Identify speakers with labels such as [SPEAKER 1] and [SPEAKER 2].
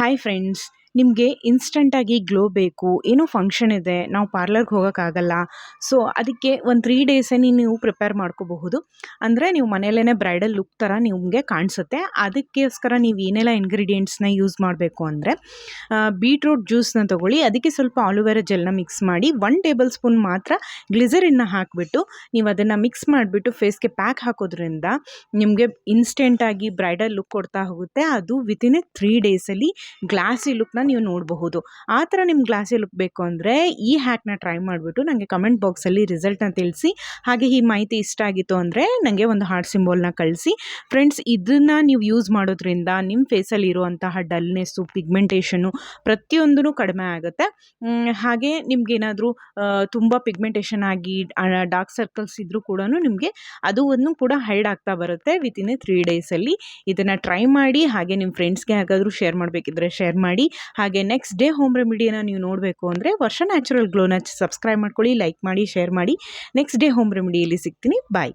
[SPEAKER 1] Hi friends, ನಿಮಗೆ ಇನ್ಸ್ಟಂಟಾಗಿ glow ಬೇಕು, ಏನೋ ಫಂಕ್ಷನ್ ಇದೆ, ನಾವು ಪಾರ್ಲರ್ಗೆ ಹೋಗೋಕ್ಕಾಗಲ್ಲ. ಸೊ ಅದಕ್ಕೆ ಒಂದು 3 ಡೇಸೇ ನೀವು ಪ್ರಿಪೇರ್ ಮಾಡ್ಕೋಬಹುದು. ಅಂದರೆ ನೀವು ಮನೆಯಲ್ಲೇ ಬ್ರೈಡಲ್ ಲುಕ್ ಥರ ನಿಮಗೆ ಕಾಣಿಸುತ್ತೆ. ಅದಕ್ಕೋಸ್ಕರ ನೀವು ಏನೆಲ್ಲ ಇಂಗ್ರೀಡಿಯೆಂಟ್ಸ್ನ ಯೂಸ್ ಮಾಡಬೇಕು ಅಂದರೆ, ಬೀಟ್ರೂಟ್ ಜ್ಯೂಸ್ನ ತೊಗೊಳ್ಳಿ. ಅದಕ್ಕೆ ಸ್ವಲ್ಪ ಆಲೋವೆರಾ ಜೆಲ್ನ ಮಿಕ್ಸ್ ಮಾಡಿ 1 ಟೇಬಲ್ ಸ್ಪೂನ್ ಮಾತ್ರ ಗ್ಲಿಸರಿನ್ನ ಹಾಕಿಬಿಟ್ಟು ನೀವು ಅದನ್ನು ಮಿಕ್ಸ್ ಮಾಡಿಬಿಟ್ಟು ಫೇಸ್ಗೆ ಪ್ಯಾಕ್ ಹಾಕೋದ್ರಿಂದ ನಿಮಗೆ ಇನ್ಸ್ಟೆಂಟಾಗಿ ಬ್ರೈಡಲ್ ಲುಕ್ ಕೊಡ್ತಾ ಹೋಗುತ್ತೆ. ಅದು ವಿತಿನ್ 3 ಡೇಸಲ್ಲಿ ಗ್ಲಾಸಿ ಲುಕ್ನ ನೀವು ನೋಡಬಹುದು. ಆ ಥರ ನಿಮ್ಗೆ ಗ್ಲಾಸಿ ಲುಕ್ ಬೇಕು ಅಂದರೆ ಈ ಹ್ಯಾಕ್ನ ಟ್ರೈ ಮಾಡಿಬಿಟ್ಟು ನನಗೆ ಕಮೆಂಟ್ ಬಾಕ್ಸಲ್ಲಿ ರಿಸಲ್ಟ್ನ ತಿಳಿಸಿ. ಹಾಗೆ ಈ ಮಾಹಿತಿ ಇಷ್ಟ ಆಗಿತ್ತು ಅಂದರೆ ನನಗೆ ಒಂದು ಹಾರ್ಟ್ ಸಿಂಬಲ್ನ ಕಳಿಸಿ. ಫ್ರೆಂಡ್ಸ್, ಇದನ್ನು ನೀವು ಯೂಸ್ ಮಾಡೋದ್ರಿಂದ ನಿಮ್ಮ ಫೇಸಲ್ಲಿ ಇರುವಂತಹ ಡಲ್ನೆಸ್ಸು, ಪಿಗ್ಮೆಂಟೇಷನು ಪ್ರತಿಯೊಂದೂ ಕಡಿಮೆ ಆಗುತ್ತೆ. ಹಾಗೆ ನಿಮ್ಗೇನಾದರೂ ತುಂಬ ಪಿಗ್ಮೆಂಟೇಷನ್ ಆಗಿ ಡಾರ್ಕ್ ಸರ್ಕಲ್ಸ್ ಇದ್ದರೂ ಕೂಡ ನಿಮಗೆ ಅದು ಕೂಡ ಹೈಡ್ ಆಗ್ತಾ ಬರುತ್ತೆ ವಿತಿನ್ 3 ಡೇಸಲ್ಲಿ. ಇದನ್ನು ಟ್ರೈ ಮಾಡಿ. ಹಾಗೆ ನಿಮ್ಮ ಫ್ರೆಂಡ್ಸ್ಗೆ ಯಾರಿಗಾದರೂ ಶೇರ್ ಮಾಡಬೇಕಿದ್ರೆ ಶೇರ್ ಮಾಡಿ. ಹಾಗೆ ನೆಕ್ಸ್ಟ್ ಡೇ ಹೋಮ್ ರೆಮಿಡಿಯನ್ನು ನೀವು ನೋಡಬೇಕು ಅಂದರೆ ವರ್ಷ ನ್ಯಾಚುರಲ್ ಗ್ಲೋನ ಸಬ್ಸ್ಕ್ರೈಬ್ ಮಾಡ್ಕೊಳ್ಳಿ, ಲೈಕ್ ಮಾಡಿ, ಶೇರ್ ಮಾಡಿ. ನೆಕ್ಸ್ಟ್ ಡೇ ಹೋಮ್ ರೆಮಿಡಿಯಲ್ಲಿ ಸಿಗ್ತೀನಿ. ಬಾಯ್.